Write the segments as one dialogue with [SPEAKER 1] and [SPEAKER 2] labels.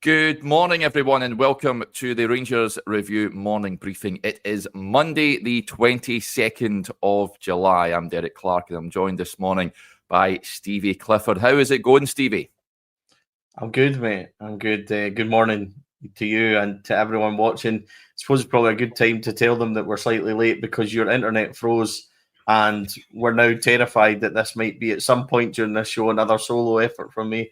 [SPEAKER 1] Good morning, everyone, and welcome to the Rangers Review morning briefing. It is Monday, the 22nd of July. I'm Derek Clark, and I'm joined this morning by Stevie Clifford. How is it going, Stevie?
[SPEAKER 2] I'm good, mate. I'm good. Good morning to you and to everyone watching. I suppose it's probably a good time to tell them that we're slightly late because your internet froze, and we're now terrified that this might be at some point during this show another solo effort from me.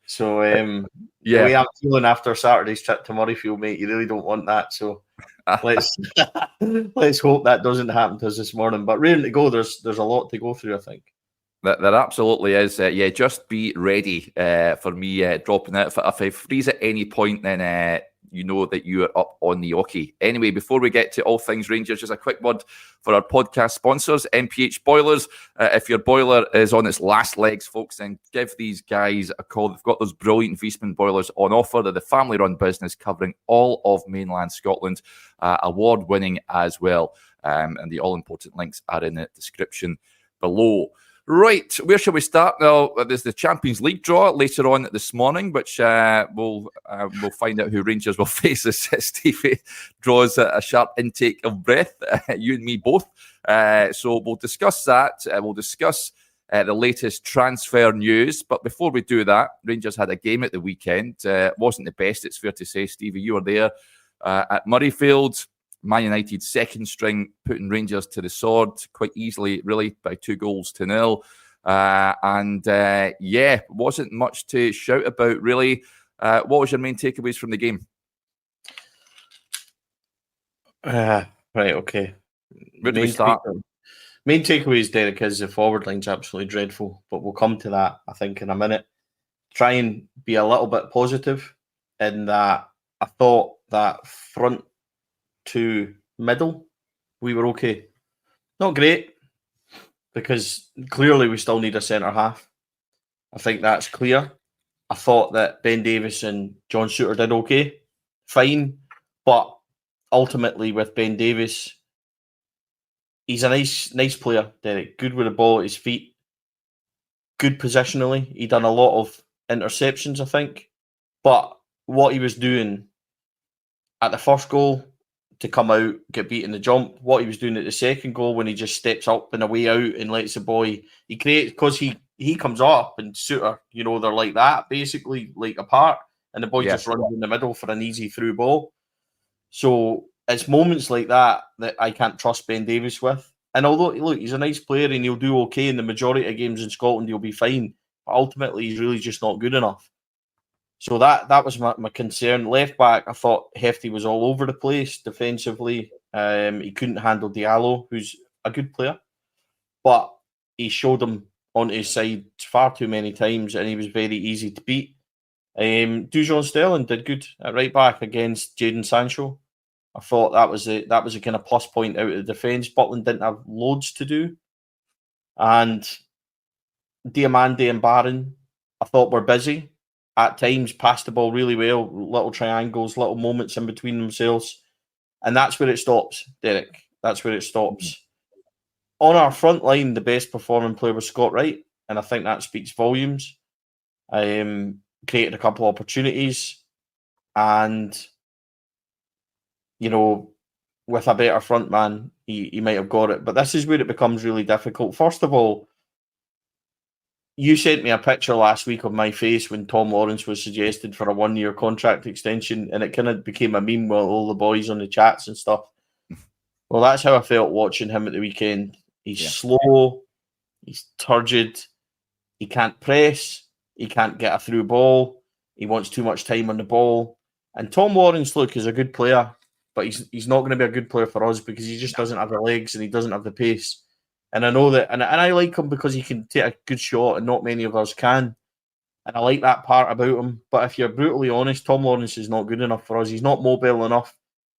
[SPEAKER 2] So the way I'm feeling after Saturday's trip to Murrayfield, mate, you really don't want that. So let's hope that doesn't happen to us this morning. But ready to go. There's a lot to go through, I think.
[SPEAKER 1] There absolutely is. Just be ready for me dropping it. If I freeze at any point, then you know that you are up on the oche. Anyway, before we get to all things Rangers, just a quick word for our podcast sponsors, MPH Boilers. If your boiler is on its last legs, folks, then give these guys a call. They've got those brilliant Viessmann boilers on offer. They're the family-run business covering all of mainland Scotland, award-winning as well. And the all-important links are in the description below. Right, where shall we start now? There's the Champions League draw later on this morning, which we'll find out who Rangers will face as Stevie draws a sharp intake of breath, you and me both. So we'll discuss that. We'll discuss the latest transfer news. But before we do that, Rangers had a game at the weekend. Wasn't the best, it's fair to say. Stevie, you were there at Murrayfield. Man United second string putting Rangers to the sword quite easily, really, by 2-0. Wasn't much to shout about, really. What was your main takeaways from the game?
[SPEAKER 2] Right, okay.
[SPEAKER 1] Where do we start?
[SPEAKER 2] Main takeaways, Derek, is the forward line's absolutely dreadful, but we'll come to that, I think, in a minute. Try and be a little bit positive in that I thought that front to middle, we were okay. Not great, because clearly we still need a centre half. I think that's clear. I thought that Ben Davies and John Souttar did okay, fine, but ultimately with Ben Davies, he's a nice player, Derek. Good with the ball at his feet, good positionally. He done a lot of interceptions, I think, but what he was doing at the first goal, to come out, get beat in the jump, what he was doing at the second goal when he just steps up and away out and lets the boy, he creates, because he comes up and Souttar, they're like that, basically, like apart, and the boy just runs in the middle for an easy through ball. So it's moments like that I can't trust Ben Davies with. And although, look, he's a nice player and he'll do okay in the majority of games in Scotland, he'll be fine, but ultimately he's really just not good enough. So that was my concern. Left back, I thought Hefty was all over the place defensively. He couldn't handle Diallo, who's a good player, but he showed him on his side far too many times, and he was very easy to beat. Dujon Sterling did good at right back against Jadon Sancho. I thought that was a kind of plus point out of the defence. Butland didn't have loads to do, and Diamande and Barron, I thought, were busy. At times, passed the ball really well, little triangles, little moments in between themselves. And that's where it stops, Derek. That's where it stops. On our front line, the best performing player was Scott Wright, and I think that speaks volumes. Created a couple of opportunities, and, with a better front man, he might have got it. But this is where it becomes really difficult. First of all, you sent me a picture last week of my face when Tom Lawrence was suggested for a 1-year contract extension, and it kind of became a meme with all the boys on the chats and stuff. Well, that's how I felt watching him at the weekend. He's slow, he's turgid, he can't press, he can't get a through ball, he wants too much time on the ball. And Tom Lawrence, look, is a good player, but he's not going to be a good player for us because he just doesn't have the legs and he doesn't have the pace. And I know that, and I like him because he can take a good shot and not many of us can. And I like that part about him. But if you're brutally honest, Tom Lawrence is not good enough for us. He's not mobile enough.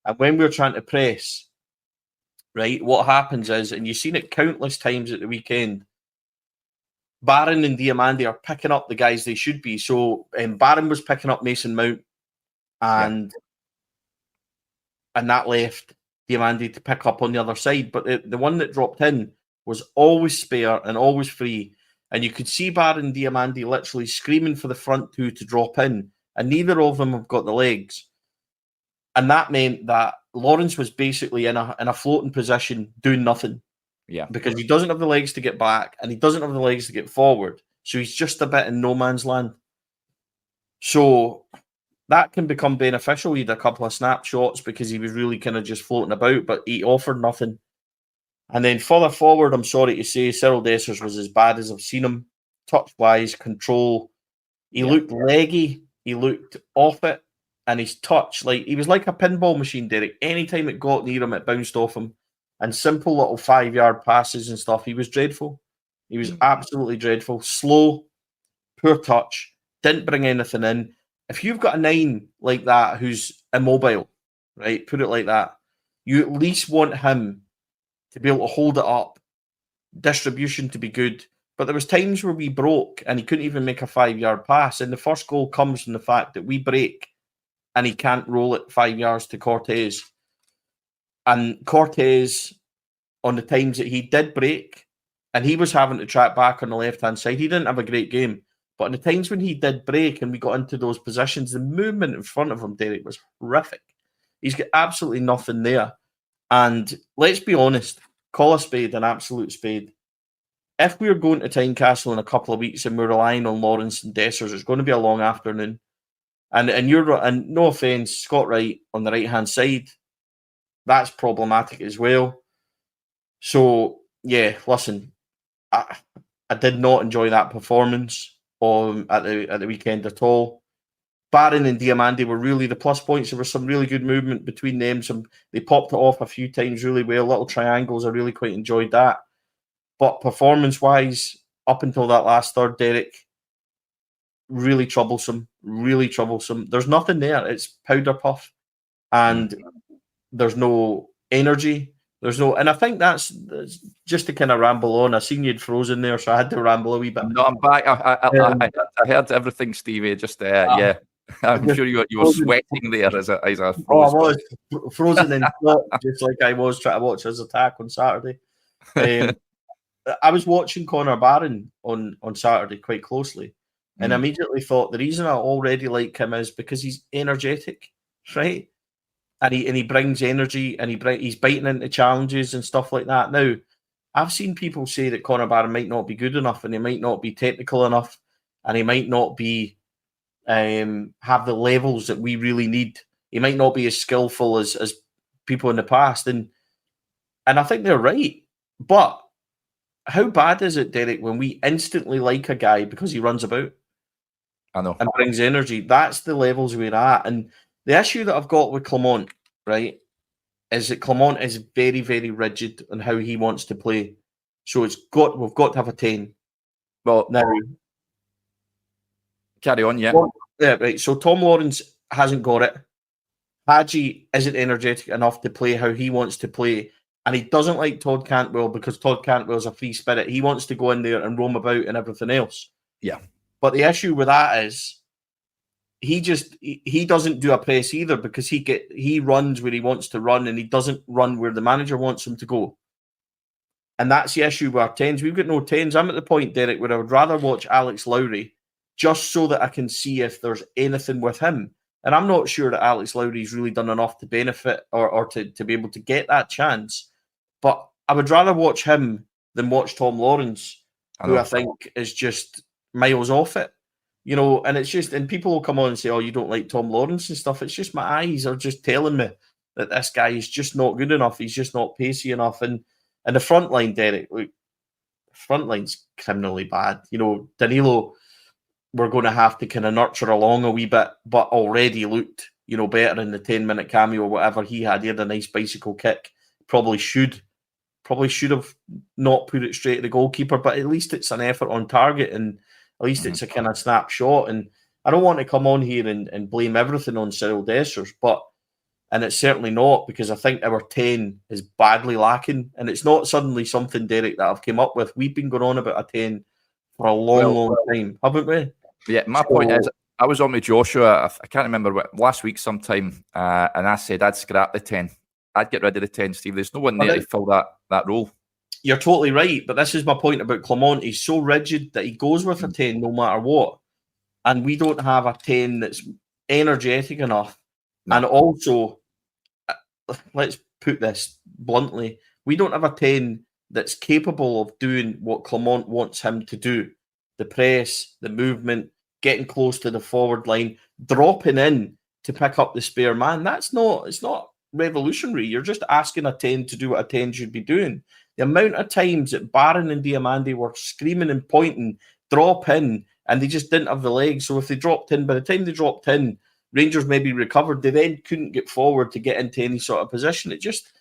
[SPEAKER 2] And when we're trying to press, right, what happens is, and you've seen it countless times at the weekend, Barron and Diamande are picking up the guys they should be. So Barron was picking up Mason Mount, and that left Diamande to pick up on the other side. But the one that dropped in was always spare and always free. And you could see Barron and Diamande literally screaming for the front two to drop in. and neither of them have got the legs. And that meant that Lawrence was basically in a floating position doing nothing.
[SPEAKER 1] Yeah.
[SPEAKER 2] Because he doesn't have the legs to get back and he doesn't have the legs to get forward. So he's just a bit in no man's land. So that can become beneficial. He had a couple of snapshots because he was really kind of just floating about, but he offered nothing. And then further forward, I'm sorry to say, Cyril Dessers was as bad as I've seen him. Touch-wise, control. He looked leggy. He looked off it. And his touch, he was like a pinball machine, Derek. Anytime it got near him, it bounced off him. And simple little 5-yard passes and stuff, he was dreadful. He was absolutely dreadful. Slow, poor touch, didn't bring anything in. If you've got a 9 like that who's immobile, right, put it like that, you at least want him to be able to hold it up, distribution to be good. But there was times where we broke and he couldn't even make a 5-yard pass. And the first goal comes from the fact that we break and he can't roll it 5 yards to Cortez. And Cortez, on the times that he did break, and he was having to track back on the left-hand side, he didn't have a great game. But in the times when he did break and we got into those positions, the movement in front of him, Derek, was horrific. He's got absolutely nothing there. And let's be honest, call a spade an absolute spade. If we're going to Tynecastle in a couple of weeks and we're relying on Lawrence and Dessers, it's going to be a long afternoon. And no offence, Scott Wright on the right-hand side, that's problematic as well. So, yeah, listen, I did not enjoy that performance at the weekend at all. Barron and Diamandi were really the plus points. There was some really good movement between them. They popped it off a few times really well. Little triangles, I really quite enjoyed that. But performance-wise, up until that last third, Derek, really troublesome, really troublesome. There's nothing there. It's powder puff. And there's no energy. And I think that's just to kind of ramble on. I seen you'd frozen there, so I had to ramble a wee bit.
[SPEAKER 1] No, I'm back. I heard everything, Stevie. Just yeah, I'm sure you were sweating there as a froze.
[SPEAKER 2] Oh, I was frozen in sweat, just like I was trying to watch his attack on Saturday. I was watching Conor Barron on Saturday quite closely, and immediately thought the reason I already like him is because he's energetic, right? And he brings energy, and he's biting into challenges and stuff like that. Now, I've seen people say that Conor Barron might not be good enough, and he might not be technical enough, and he might not be have the levels that we really need. He might not be as skillful as people in the past, and I think they're right. But how bad is it, Derek, when we instantly like a guy because he runs about?
[SPEAKER 1] I know.
[SPEAKER 2] And brings energy? That's the levels we're at. And the issue that I've got with Clement, right, is that Clement is very, very rigid on how he wants to play. So we've got to have a 10.
[SPEAKER 1] Well,
[SPEAKER 2] now,
[SPEAKER 1] carry on, yeah.
[SPEAKER 2] Yeah, right. So Tom Lawrence hasn't got it. Hadji isn't energetic enough to play how he wants to play. And he doesn't like Todd Cantwell because Todd Cantwell's a free spirit. He wants to go in there and roam about and everything else.
[SPEAKER 1] Yeah.
[SPEAKER 2] But the issue with that is he doesn't do a press either because he runs where he wants to run and he doesn't run where the manager wants him to go. And that's the issue with our 10s. We've got no 10s. I'm at the point, Derek, where I would rather watch Alex Lowry just so that I can see if there's anything with him. And I'm not sure that Alex Lowry's really done enough to benefit or to be able to get that chance. But I would rather watch him than watch Tom Lawrence, who I think is just miles off it. You know, and it's just, and people will come on and say, oh, you don't like Tom Lawrence and stuff. It's just my eyes are just telling me that this guy is just not good enough. He's just not pacey enough. And the front line, Derek, look, front line's criminally bad. You know, Danilo, we're going to have to kind of nurture along a wee bit, but already looked, you know, better in the 10-minute cameo or whatever he had. He had a nice bicycle kick. Probably should have not put it straight at the goalkeeper, but at least it's an effort on target and at least it's a kind of snapshot. And I don't want to come on here and blame everything on Cyril Dessers, and it's certainly not, because I think our 10 is badly lacking. And it's not suddenly something, Derek, that I've came up with. We've been going on about a 10 for a long time, haven't we?
[SPEAKER 1] Yeah, my point is, I was on with Joshua, I can't remember, last week sometime, and I said I'd scrap the 10. I'd get rid of the 10, Steve. There's no one there to fill that role.
[SPEAKER 2] You're totally right, but this is my point about Clement. He's so rigid that he goes with a 10 no matter what. And we don't have a 10 that's energetic enough.
[SPEAKER 1] No.
[SPEAKER 2] And also, let's put this bluntly, we don't have a 10 that's capable of doing what Clement wants him to do. The press, the movement, getting close to the forward line, dropping in to pick up the spare man. It's not revolutionary. You're just asking a 10 to do what a 10 should be doing. The amount of times that Barron and Diamande were screaming and pointing, drop in, and they just didn't have the legs. So if they dropped in, by the time they dropped in, Rangers maybe recovered. They then couldn't get forward to get into any sort of position. It just,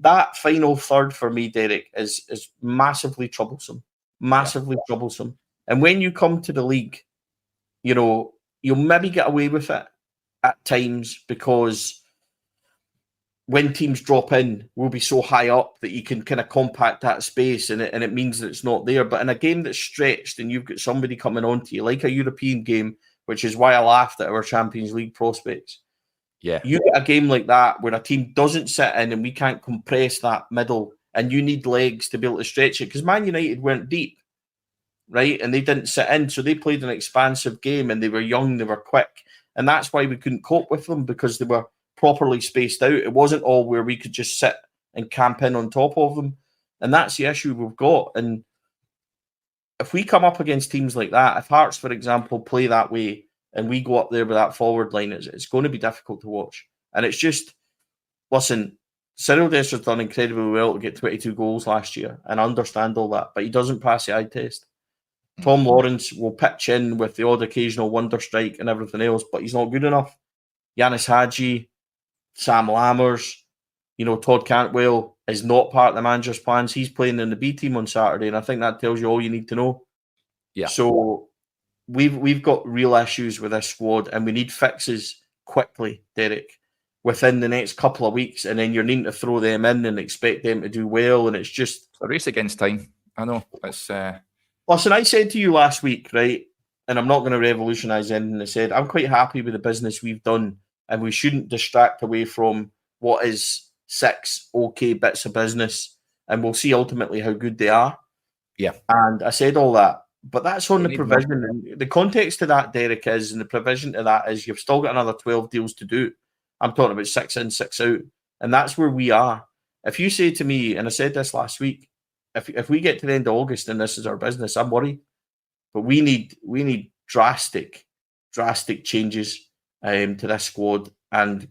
[SPEAKER 2] that final third for me, Derek, is massively troublesome. Massively troublesome. And when you come to the league, you'll maybe get away with it at times because when teams drop in, we'll be so high up that you can kind of compact that space and it means that it's not there. But in a game that's stretched and you've got somebody coming onto you, like a European game, which is why I laughed at our Champions League prospects.
[SPEAKER 1] Yeah.
[SPEAKER 2] You get a game like that where a team doesn't sit in and we can't compress that middle and you need legs to be able to stretch it because Man United weren't deep, right? And they didn't sit in. So they played an expansive game and they were young, they were quick. And that's why we couldn't cope with them because they were properly spaced out. It wasn't all where we could just sit and camp in on top of them. And that's the issue we've got. And if we come up against teams like that, if Hearts, for example, play that way and we go up there with that forward line, it's going to be difficult to watch. And it's just, listen, Cyril Desser's done incredibly well to get 22 goals last year, and I understand all that, but he doesn't pass the eye test. Tom Lawrence will pitch in with the odd occasional wonder strike and everything else, but he's not good enough. Yanis Hadji, Sam Lammers, Todd Cantwell is not part of the manager's plans. He's playing in the B team on Saturday, and I think that tells you all you need to know.
[SPEAKER 1] Yeah.
[SPEAKER 2] So we've got real issues with this squad, and we need fixes quickly, Derek, within the next couple of weeks, and then you're needing to throw them in and expect them to do well, and it's just
[SPEAKER 1] a race against time. I know. It's
[SPEAKER 2] Listen, I said to you last week, right, and I'm not going to revolutionise anything I said, I'm quite happy with the business we've done, and we shouldn't distract away from what is 6 okay bits of business, and we'll see ultimately how good they are.
[SPEAKER 1] Yeah.
[SPEAKER 2] And I said all that, but that's on the provision. And the context to that, Derek, is, and the provision to that is you've still got another 12 deals to do. I'm talking about 6 in, 6 out. And that's where we are. If you say to me, and I said this last week, if we get to the end of August and this is our business, I'm worried. But we need drastic changes to this squad, and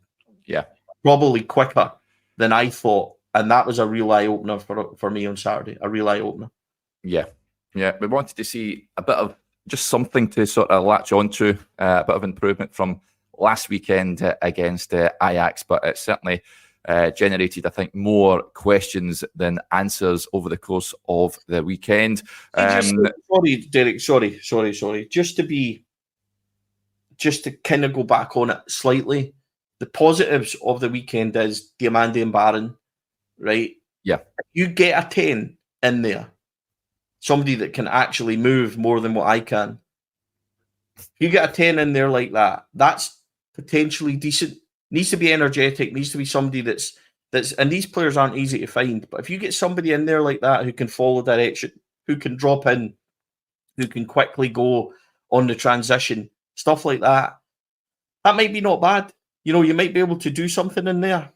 [SPEAKER 2] probably quicker than I thought. And that was a real eye opener for me on Saturday. A real eye opener.
[SPEAKER 1] Yeah. We wanted to see a bit of just something to sort of latch onto, a bit of improvement from last weekend against Ajax, but it certainly generated, I think, more questions than answers over the course of the weekend.
[SPEAKER 2] Sorry, Derek. Sorry. Just to kind of go back on it slightly, the positives of the weekend is Diamande and Barron, right?
[SPEAKER 1] Yeah.
[SPEAKER 2] If you get a 10 in there, somebody that can actually move more than what I can, if you get a 10 in there like that, that's potentially decent. Needs to be energetic, needs to be somebody that's and these players aren't easy to find, but if you get somebody in there like that who can follow direction, who can drop in, who can quickly go on the transition, stuff like that, that might be not bad. You might be able to do something in there.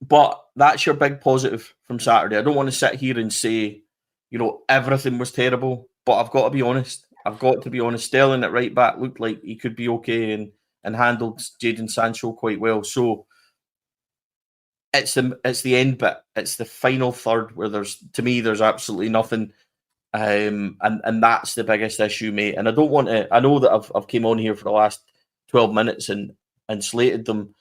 [SPEAKER 2] But that's your big positive from Saturday. I don't want to sit here and say, everything was terrible, but I've got to be honest. Sterling at right back looked like he could be okay and handled Jadon Sancho quite well. So it's the end bit. It's the final third where there's absolutely nothing. And that's the biggest issue, mate. And I don't want to, I know that I've came on here for the last 12 minutes and slated them.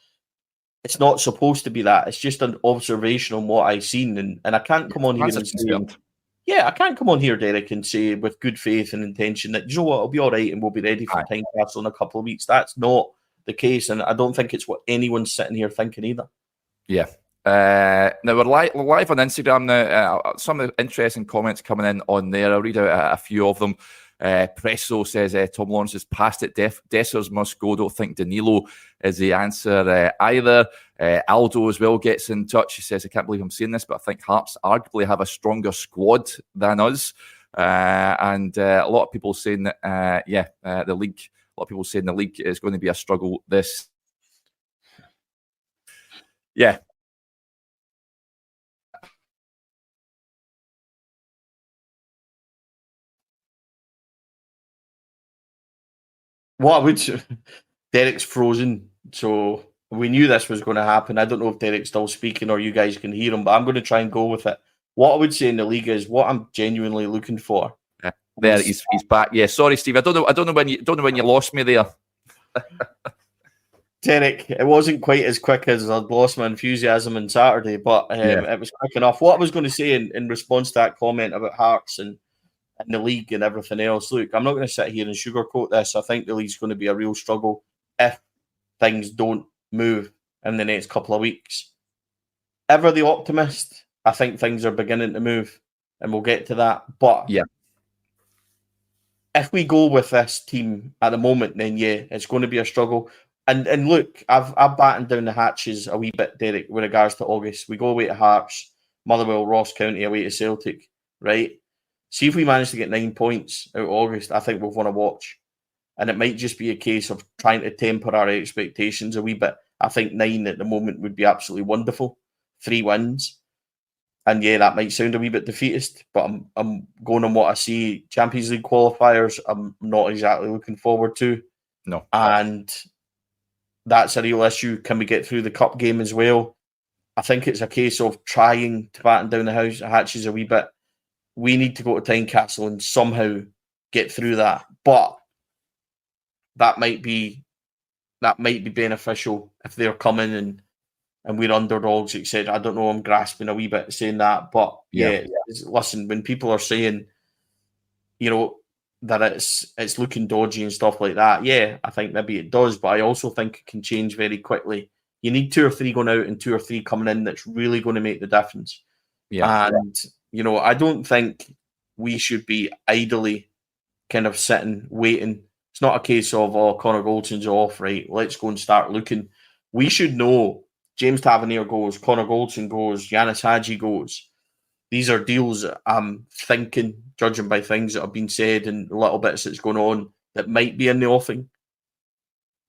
[SPEAKER 2] It's not supposed to be that. It's just an observation on what I've seen. And I can't come on here and say, I can't come on here, Derek, and say with good faith and intention that, you know what, it'll be all right and we'll be ready for time capsule in a couple of weeks. That's not the case. And I don't think it's what anyone's sitting here thinking either. Yeah.
[SPEAKER 1] Now we're live on Instagram now. Some of the interesting comments coming in on there. I'll read out a few of them. Presso says Tom Lawrence has passed it. Dessers must go. Don't think Danilo is the answer either. Aldo as well gets in touch. He says, I can't believe I'm saying this, but I think Hearts arguably have a stronger squad than us. And a lot of people saying that, the league lot of people saying the league is going to be a struggle this. Yeah.
[SPEAKER 2] What I would... Derek's frozen, so we knew this was going to happen. I don't know if Derek's still speaking or you guys can hear him, but I'm going to try and go with it. What I would say in the league is what I'm genuinely looking for.
[SPEAKER 1] There, he's back. Yeah, sorry, Steve. I don't know when you lost me there.
[SPEAKER 2] Derek, it wasn't quite as quick as I'd lost my enthusiasm on Saturday, but it was quick enough. What I was going to say in response to that comment about Hearts and the league and everything else, look, I'm not going to sit here and sugarcoat this. I think the league's going to be a real struggle if things don't move in the next couple of weeks. Ever the optimist, I think things are beginning to move, and we'll get to that. But if we go with this team at the moment, then it's going to be a struggle. And look, I've battened down the hatches a wee bit, Derek, with regards to August. We go away to Hearts, Motherwell, Ross County, away to Celtic, right? See if we manage to get 9 points out of August, I think we'll want to watch. And it might just be a case of trying to temper our expectations a wee bit. I think 9 at the moment would be absolutely wonderful. 3 wins. And that might sound a wee bit defeatist, but I'm going on what I see. Champions League qualifiers, I'm not exactly looking forward to.
[SPEAKER 1] No.
[SPEAKER 2] And that's a real issue. Can we get through the cup game as well? I think it's a case of trying to batten down the hatches a wee bit. We need to go to Tynecastle and somehow get through that. But that might be beneficial if they're coming and we're underdogs, etc. I don't know. I'm grasping a wee bit saying that, but listen, when people are saying, that it's looking dodgy and stuff like that, I think maybe it does, but I also think it can change very quickly. You need 2 or 3 going out and 2 or 3 coming in that's really going to make the difference. And I don't think we should be idly kind of sitting waiting. It's not a case of Connor Goldson's off, right? Let's go and start looking. We should know James Tavernier goes, Connor Goldson goes, Yanis Hadji goes. These are deals that I'm thinking, judging by things that have been said and little bits that's going on, that might be in the offing.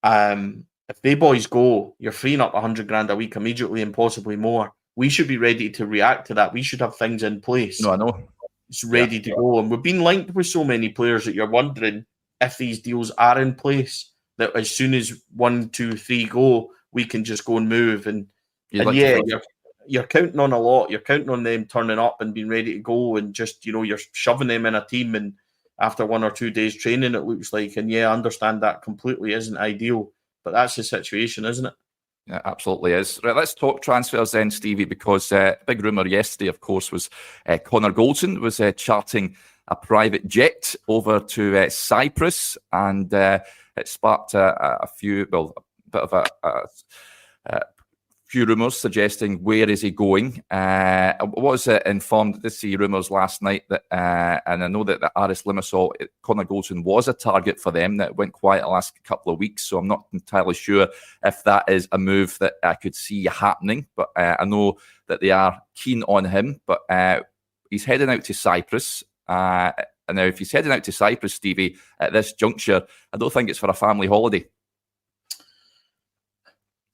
[SPEAKER 2] If they boys go, you're freeing up 100 grand a week immediately and possibly more. We should be ready to react to that. We should have things in place.
[SPEAKER 1] No, I know.
[SPEAKER 2] It's ready to go. And we've been linked with so many players that you're wondering if these deals are in place, that as soon as 1, 2, 3 go, we can just go and move. And you're counting on a lot. You're counting on them turning up and being ready to go, and just, you're shoving them in a team, and after 1 or 2 days training, it looks like. And I understand that completely isn't ideal, but that's the situation, isn't it?
[SPEAKER 1] Yeah, absolutely is. Right, let's talk transfers then, Stevie, because big rumour yesterday, of course, was Connor Goldson was charting a private jet over to Cyprus, and it sparked a bit of a few rumours suggesting where is he going. I was informed to see rumours last night that, and I know that the Aris Limassol, Connor Goldson was a target for them that went quiet the last couple of weeks, so I'm not entirely sure if that is a move that I could see happening, but I know that they are keen on him, but he's heading out to Cyprus. And now if he's heading out to Cyprus, Stevie, at this juncture, I don't think it's for a family holiday.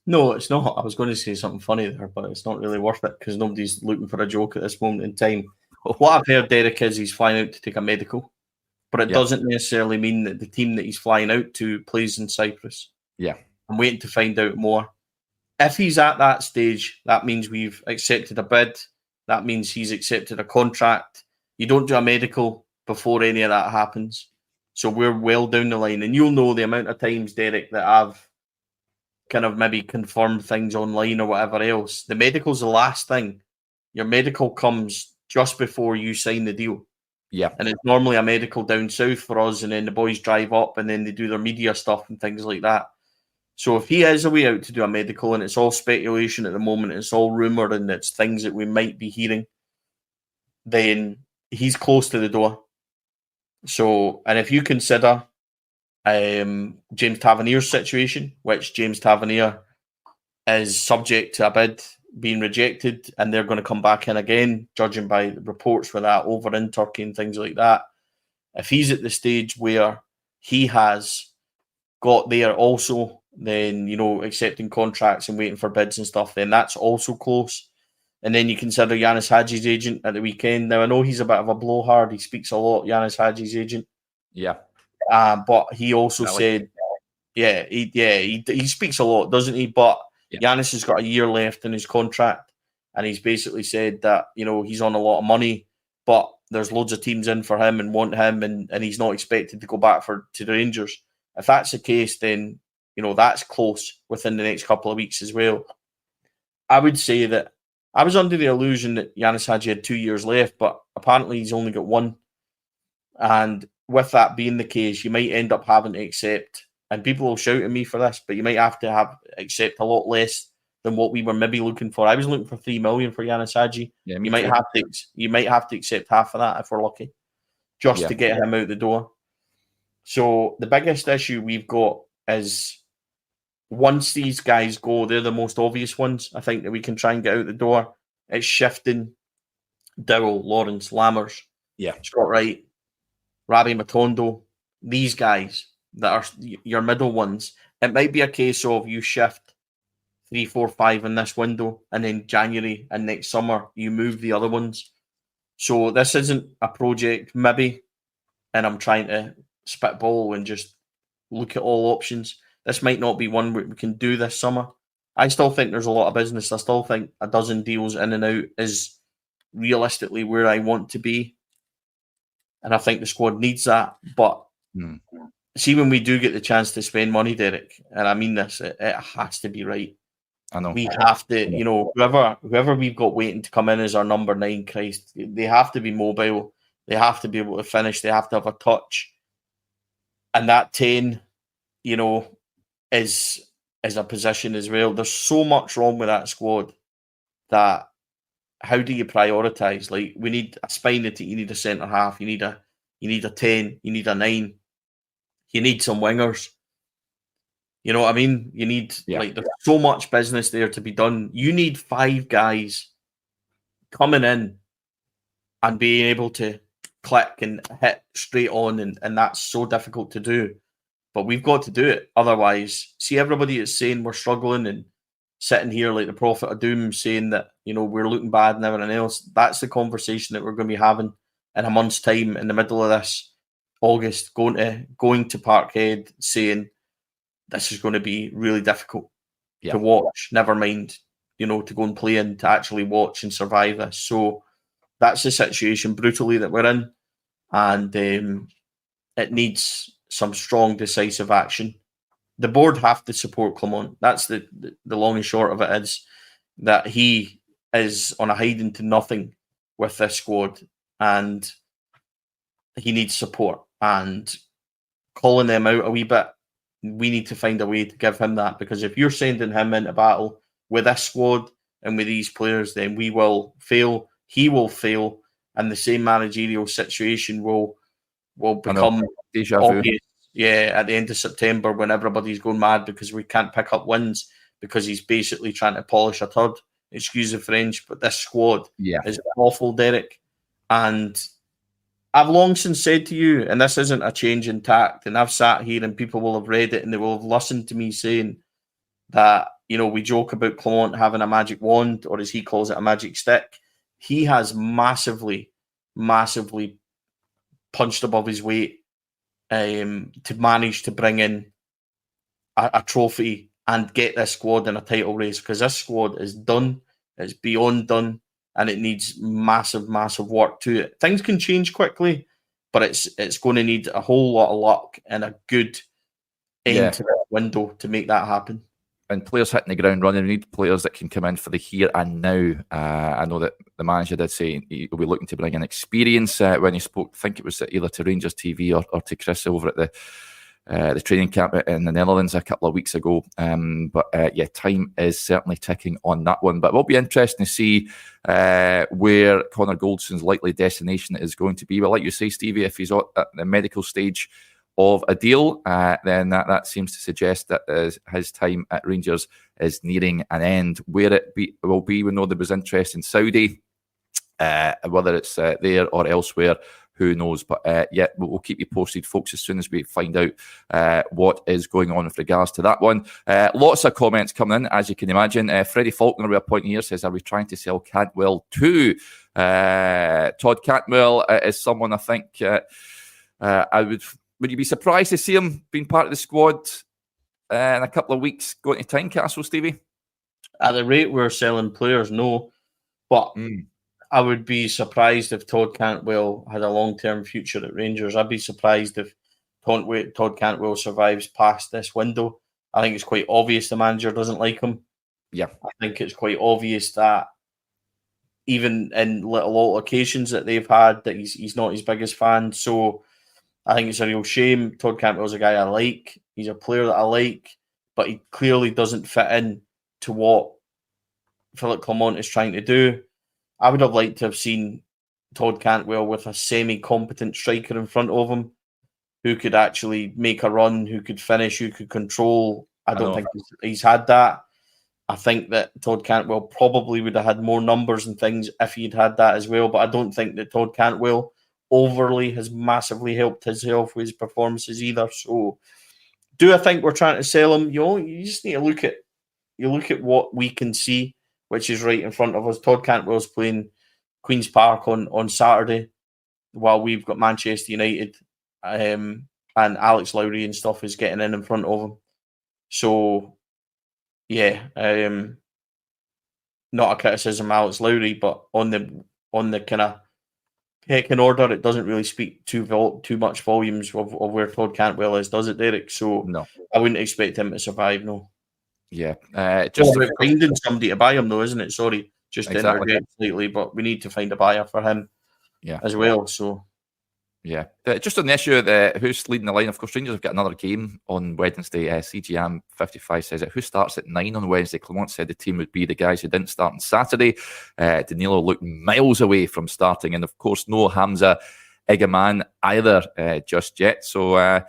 [SPEAKER 2] No, it's not. I was going to say something funny there, but it's not really worth it because nobody's looking for a joke at this moment in time. What I've heard, Derek, is he's flying out to take a medical, but it doesn't necessarily mean that the team that he's flying out to plays in Cyprus.
[SPEAKER 1] Yeah.
[SPEAKER 2] I'm waiting to find out more. If he's at that stage, that means we've accepted a bid. That means he's accepted a contract. You don't do a medical before any of that happens. So we're well down the line. And you'll know the amount of times, Derek, that I've kind of maybe confirmed things online or whatever else. The medical's the last thing. Your medical comes just before you sign the deal.
[SPEAKER 1] Yeah.
[SPEAKER 2] And it's normally a medical down south for us, and then the boys drive up and then they do their media stuff and things like that. So if he is away out to do a medical, and it's all speculation at the moment, it's all rumour and it's things that we might be hearing, then he's close to the door. So, and if you consider James Tavernier's situation, which James Tavernier is subject to a bid being rejected, and they're going to come back in again, judging by the reports for that over in Turkey and things like that. If he's at the stage where he has got there also, then, accepting contracts and waiting for bids and stuff, then that's also close. And then you consider Yanis Hadji's agent at the weekend. Now, I know he's a bit of a blowhard. He speaks a lot, Yanis Hadji's agent.
[SPEAKER 1] Yeah.
[SPEAKER 2] But he also said, he speaks a lot, doesn't he? But Yanis has got a year left in his contract. And he's basically said that, he's on a lot of money, but there's loads of teams in for him and want him, and he's not expected to go back to the Rangers. If that's the case, then, that's close within the next couple of weeks as well. I would say that I was under the illusion that Yanis Hadji had 2 years left, but apparently he's only got one. And with that being the case, you might end up having to accept, and people will shout at me for this, but you might have to accept a lot less than what we were maybe looking for. I was looking for $3 million for Yanis Hadji.
[SPEAKER 1] Yeah,
[SPEAKER 2] you might have to accept half of that if we're lucky, just to get him out the door. So the biggest issue we've got is, once these guys go, they're the most obvious ones, I think, that we can try and get out the door. It's Shifton, Dowell, Lawrence, Lammers, Scott Wright, Rabbi Matondo, these guys that are your middle ones. It might be a case of you shift 3, 4, 5 in this window, and then January and next summer you move the other ones. So this isn't a project, maybe, and I'm trying to spitball and just look at all options. This might not be one we can do this summer. I still think there's a lot of business. I still think a dozen deals in and out is realistically where I want to be. And I think the squad needs that. But see, when we do get the chance to spend money, Derek, and I mean this, it has to be right.
[SPEAKER 1] I know.
[SPEAKER 2] We have to, whoever we've got waiting to come in as our number 9, Christ, they have to be mobile. They have to be able to finish. They have to have a touch. And that 10, is a position as well. There's so much wrong with that squad that how do you prioritise? Like, we need a spine, you need a centre half, you need a 10, you need a 9, you need some wingers. You know what I mean? You need there's so much business there to be done. You need 5 guys coming in and being able to click and hit straight on, and that's so difficult to do. But we've got to do it. Otherwise, see, everybody is saying we're struggling and sitting here like the prophet of doom saying that, we're looking bad and everything else. That's the conversation that we're going to be having in a month's time, in the middle of this August, going to Parkhead saying this is going to be really difficult to watch. Never mind, to go and play and to actually watch and survive this. So that's the situation brutally that we're in. And it needs some strong, decisive action. The board have to support Clement. That's the long and short of it, is that he is on a hiding to nothing with this squad, and he needs support. And calling them out a wee bit, we need to find a way to give him that, because if you're sending him into battle with this squad and with these players, then we will fail. He will fail, and the same managerial situation will become obvious. Yeah, at the end of September, when everybody's going mad because we can't pick up wins, because he's basically trying to polish a turd. Excuse the French, but this squad is awful, Derek. And I've long since said to you, and this isn't a change in tact, and I've sat here and people will have read it and they will have listened to me saying that, we joke about Clement having a magic wand, or as he calls it, a magic stick. He has massively, massively punched above his weight to manage to bring in a trophy and get this squad in a title race, because this squad is done. It's beyond done, and it needs massive, massive work to it. Things can change quickly, but it's going to need a whole lot of luck and a good end to that window to make that happen.
[SPEAKER 1] And players hitting the ground running. We need players that can come in for the here and now. I know that the manager did say he'll be looking to bring in experience when he spoke. I think it was either to Rangers TV or to Chris over at the training camp in the Netherlands a couple of weeks ago. But time is certainly ticking on that one. But it will be interesting to see where Connor Goldson's likely destination is going to be. Well, like you say, Stevie, if he's at the medical stage of a deal, then that seems to suggest that his time at Rangers is nearing an end. Where it will be, we know there was interest in Saudi, whether it's there or elsewhere. who knows? But yeah, we'll keep you posted, folks, as soon as we find out what is going on with regards to that one. Lots of comments coming in, as you can imagine. Freddie Faulkner, with a point here, says, are we trying to sell Cantwell too? Todd Cantwell is someone I think would you be surprised to see him being part of the squad in a couple of weeks going to Tynecastle, Stevie?
[SPEAKER 2] At the rate we're selling players, no. But I would be surprised if Todd Cantwell had a long-term future at Rangers. I'd be surprised if Todd Cantwell survives past this window. I think it's quite obvious the manager doesn't like him.
[SPEAKER 1] Yeah.
[SPEAKER 2] I think it's quite obvious that even in little altercations that they've had, that he's not his biggest fan. So I think it's a real shame. Todd Cantwell's a guy I like. He's a player that I like, but he clearly doesn't fit in to what Philip Clement is trying to do. I would have liked to have seen Todd Cantwell with a semi-competent striker in front of him who could actually make a run, who could finish, who could control. I don't think he's had that. I think that Todd Cantwell probably would have had more numbers and things if he'd had that as well, but I don't think that Todd Cantwell overly has massively helped himself with his performances either. So do I think we're trying to sell him? You just need to look at what we can see, which is right in front of us. Todd Cantwell's playing Queen's Park on Saturday while we've got Manchester United, and Alex Lowry and stuff is getting in front of him. So yeah, not a criticism of Alex Lowry, but on the kind of pecking order, it doesn't really speak too much volumes of where Todd Cantwell is, does it, Derek? So
[SPEAKER 1] no,
[SPEAKER 2] I wouldn't expect him to survive. No.
[SPEAKER 1] Yeah,
[SPEAKER 2] just finding somebody to buy him, though, isn't it? Sorry, just to interject slightly, but we need to find a buyer for him, as well. So.
[SPEAKER 1] Yeah, just on the issue of who's leading the line, of course, Rangers have got another game on Wednesday. CGM 55 says it. Who starts at 9 on Wednesday? Clement said the team would be the guys who didn't start on Saturday. Danilo looked miles away from starting, and of course, no Hamza Igaman either just yet. So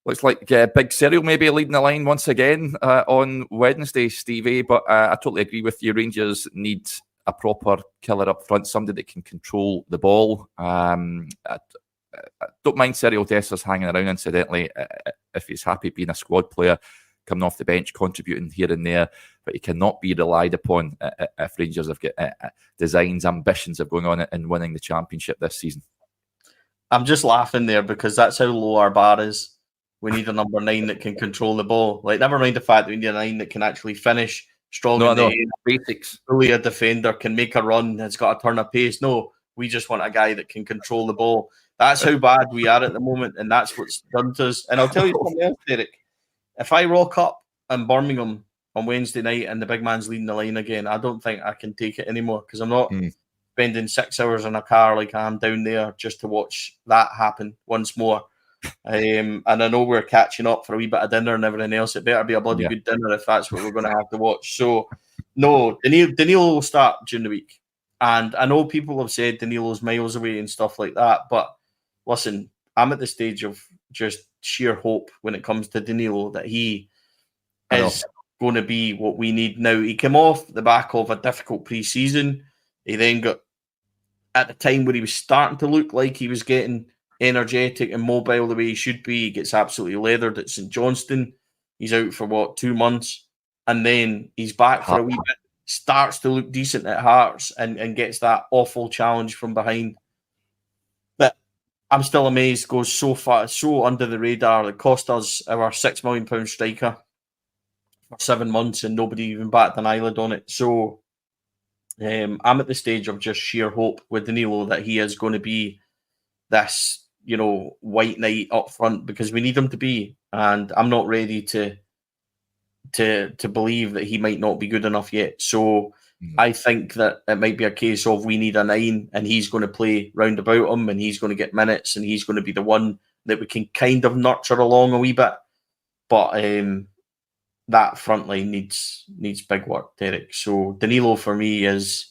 [SPEAKER 1] looks like Big Cyril maybe leading the line once again on Wednesday, Stevie. But I totally agree with you. Rangers need a proper killer up front, somebody that can control the ball. I don't mind Cyril Dessers hanging around, incidentally, if he's happy being a squad player, coming off the bench, contributing here and there, but he cannot be relied upon if Rangers have got designs, ambitions of going on and winning the championship this season. I'm
[SPEAKER 2] just laughing there because that's how low our bar is. We need a number 9 that can control the ball. Like, never mind the fact that we need a 9 that can actually finish. Strong in the air,
[SPEAKER 1] basics.
[SPEAKER 2] Fully a defender, can make a run, has got a turn of pace. No, we just want a guy that can control the ball. That's how bad we are at the moment, and that's what's done to us. And I'll tell you something else, Derek. If I rock up in Birmingham on Wednesday night and the big man's leading the line again, I don't think I can take it anymore because I'm not spending 6 hours in a car like I am down there just to watch that happen once more. And I know we're catching up for a wee bit of dinner and everything else. It better be a bloody good dinner if that's what we're going to have to watch. So, no, Danilo will start during the week. And I know people have said Danilo's miles away and stuff like that. But listen, I'm at the stage of just sheer hope when it comes to Danilo that he is going to be what we need now. He came off the back of a difficult pre-season. He then got, at the time where he was starting to look like he was getting energetic and mobile the way he should be, he gets absolutely leathered at St Johnstone. He's out for 2 months, and then he's back for a wee bit, starts to look decent at Hearts and gets that awful challenge from behind. But I'm still amazed, goes so far, so under the radar. It cost us our £6 million striker for 7 months and nobody even batted an eyelid on it. So I'm at the stage of just sheer hope with Danilo that he is going to be this, white knight up front, because we need him to be. And I'm not ready to believe that he might not be good enough yet. So I think that it might be a case of we need a 9 and he's going to play round about him and he's going to get minutes and he's going to be the one that we can kind of nurture along a wee bit. But that front line needs big work, Derek. So Danilo for me is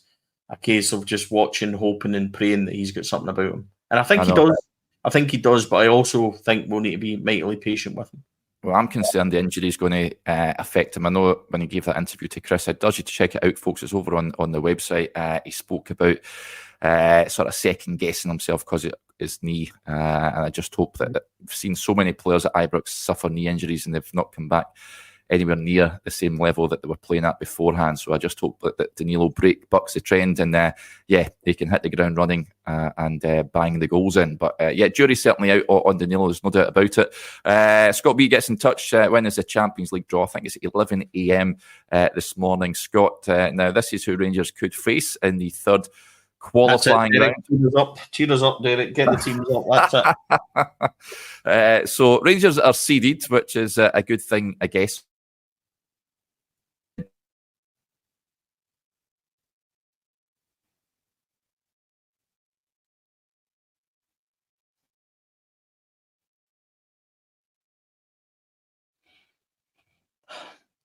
[SPEAKER 2] a case of just watching, hoping and praying that he's got something about him. And I think he does. I think he does, but I also think we'll need to be mightily patient with him.
[SPEAKER 1] Well, I'm concerned the injury is going to affect him. I know when he gave that interview to Chris, I urge you to check it out, folks. It's over on the website. He spoke about sort of second guessing himself because his knee. And I just hope that I've seen so many players at Ibrox suffer knee injuries and they've not come back anywhere near the same level that they were playing at beforehand. So I just hope that Danilo bucks the trend and he can hit the ground running and bang the goals in. But jury's certainly out on Danilo, there's no doubt about it. Scott B gets in touch. When is the Champions League draw? I think it's 11 a.m. This morning. Scott, now this is who Rangers could face in the third qualifying round.
[SPEAKER 2] Cheer us up, Derek. Get the teams up. That's
[SPEAKER 1] it. So Rangers are seeded, which is a good thing, I guess.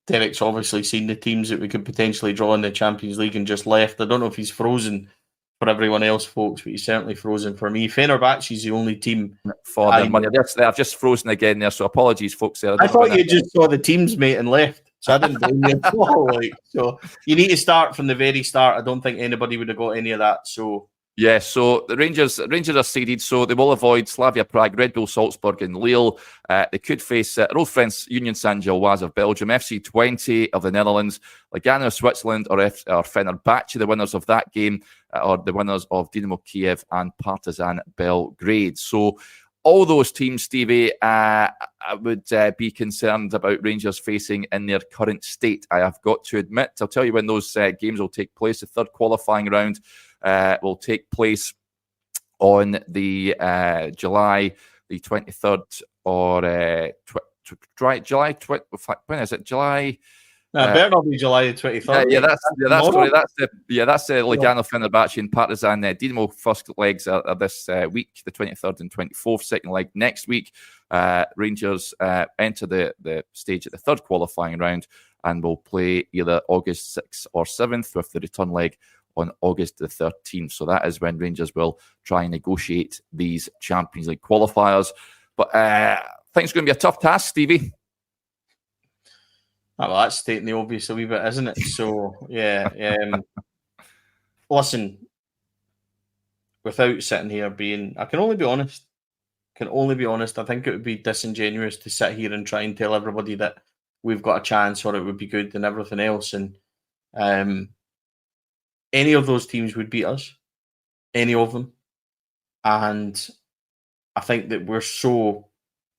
[SPEAKER 2] Derek's obviously seen the teams that we could potentially draw in the Champions League and just left. I don't know if he's frozen for everyone else, folks, but he's certainly frozen for me. Fenerbahce is the only team
[SPEAKER 1] for their money. I've just frozen again there, so apologies, folks. There.
[SPEAKER 2] I thought you just saw the teams, mate, and left, so I didn't blame you at all. So you need to start from the very start. I don't think anybody would have got any of that. So
[SPEAKER 1] yeah, so the Rangers are seeded, so they will avoid Slavia Prague, Red Bull Salzburg and Lille. They could face their old friends Union Saint-Gilloise of Belgium, FC 20 of the Netherlands, Lugano of Switzerland, or Fenerbahce, the winners of that game, or the winners of Dynamo Kiev and Partizan Belgrade. So all those teams, Stevie, I would be concerned about Rangers facing in their current state. I have got to admit. I'll tell you when those games will take place. The third qualifying round will take place on the July the 23rd or July 20. When is it? July.
[SPEAKER 2] No, better not be July the 23rd.
[SPEAKER 1] That's the Lugano, Fenerbahce and Partizan. Dynamo first legs are this week, the 23rd and 24th. Second leg next week. Rangers enter the stage at the third qualifying round and will play either August 6th or 7th with the return leg on August the 13th. So that is when Rangers will try and negotiate these Champions League qualifiers. But I think it's going to be a tough task, Stevie.
[SPEAKER 2] Oh, well, that's stating the obvious a wee bit, isn't it? So, yeah. Listen, without sitting here I can only be honest. I think it would be disingenuous to sit here and try and tell everybody that we've got a chance or it would be good and everything else. And any of those teams would beat us. Any of them. And I think that we're so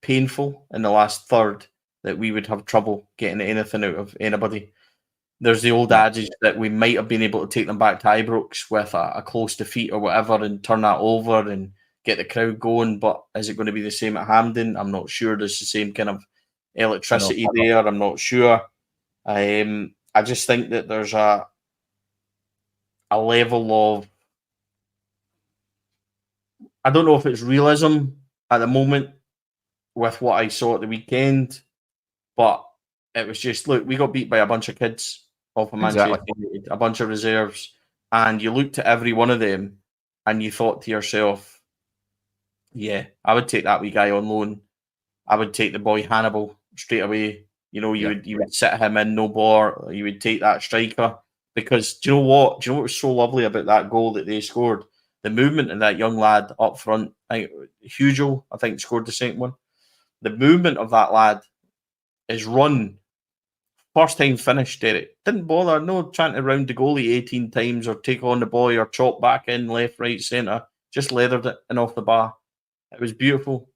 [SPEAKER 2] painful in the last third that we would have trouble getting anything out of anybody. There's the old adage that we might have been able to take them back to Ibrox with a close defeat or whatever and turn that over and get the crowd going. But is it going to be the same at Hampden? I'm not sure. There's the same kind of electricity there. I'm not sure. I just think that there's a level of, I don't know if it's realism at the moment with what I saw at the weekend, but it was just, look, we got beat by a bunch of kids off of Manchester United, a bunch of reserves, and you looked at every one of them and you thought to yourself, yeah, I would take that wee guy on loan. I would take the boy Hannibal straight away. You know, you would sit him in, no bore. You would take that striker. Because do you know what? Do you know what was so lovely about that goal that they scored? The movement of that young lad up front. Hugo, I think, scored the second one. The movement of that lad, his run, first time finish, Derek. Didn't bother, no trying to round the goalie 18 times or take on the boy or chop back in, left, right, centre. Just leathered it and off the bar. It was beautiful.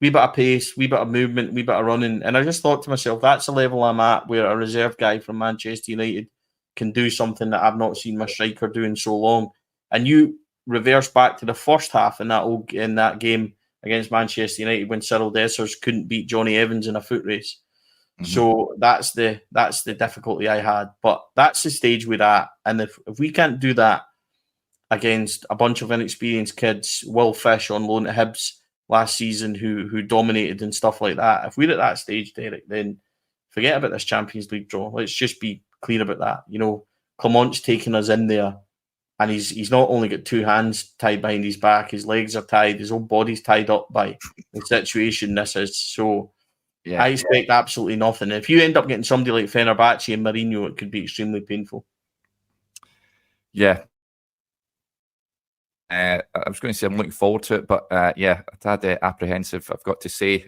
[SPEAKER 2] Wee bit of pace, wee bit of movement, wee bit of running. And I just thought to myself, that's the level I'm at where a reserve guy from Manchester United can do something that I've not seen my striker do in so long. And you reverse back to the first half in that game against Manchester United when Cyril Dessers couldn't beat Johnny Evans in a foot race. Mm-hmm. So that's the difficulty I had. But that's the stage we're at. And if we can't do that against a bunch of inexperienced kids, Will Fish on loan at Hibs last season who dominated and stuff like that, if we're at that stage, Derek, then forget about this Champions League draw. Let's just be clear about that. You know, Clement's taking us in there and he's not only got two hands tied behind his back, his legs are tied, his whole body's tied up by the situation this is. So I expect absolutely nothing. If you end up getting somebody like Fenerbahce and Mourinho, it could be extremely painful.
[SPEAKER 1] Yeah. I was going to say I'm looking forward to it, but yeah, a tad apprehensive, I've got to say.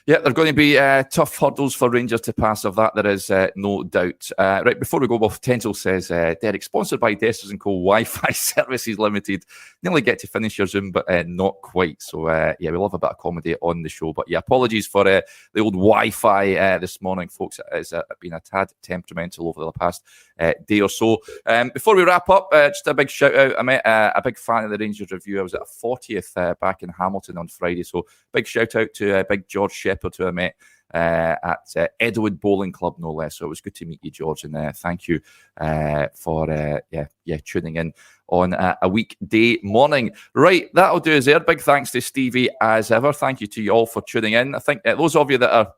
[SPEAKER 1] Yeah, they're going to be tough hurdles for Rangers to pass. Of that, there is no doubt. Right, before we go off, Tensel says, Derek, sponsored by Dessers & Co. Wi-Fi Services Limited. Nearly get to finish your Zoom, but not quite. So, yeah, we love a bit of comedy on the show. But yeah, apologies for the old Wi-Fi this morning, folks. It's been a tad temperamental over the past day or so. Before we wrap up, just a big shout out. I met a big fan of the Rangers Review. I was at a 40th back in Hamilton on Friday. So big shout out to Big George Shepherd, who I met at Edward Bowling Club, no less. So it was good to meet you, George, and thank you for tuning in on a weekday morning. Right, that'll do us there. Big thanks to Stevie as ever. Thank you to you all for tuning in. I think those of you that are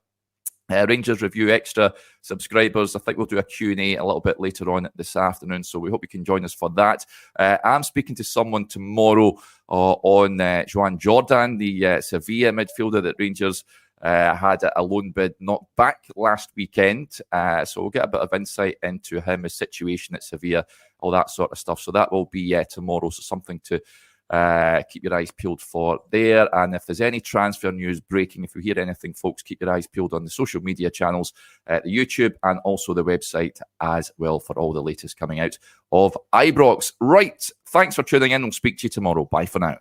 [SPEAKER 1] Rangers Review Extra subscribers, I think we'll do a Q&A a little bit later on this afternoon, so we hope you can join us for that. I'm speaking to someone tomorrow on Joan Jordan, the Sevilla midfielder that Rangers had a loan bid knocked back last weekend. So we'll get a bit of insight into him, his situation at Sevilla, all that sort of stuff. So that will be tomorrow, so something to keep your eyes peeled for there. And if there's any transfer news breaking, if you hear anything, folks, keep your eyes peeled on the social media channels, the YouTube, and also the website as well for all the latest coming out of Ibrox. Right, thanks for tuning in. We'll speak to you tomorrow. Bye for now.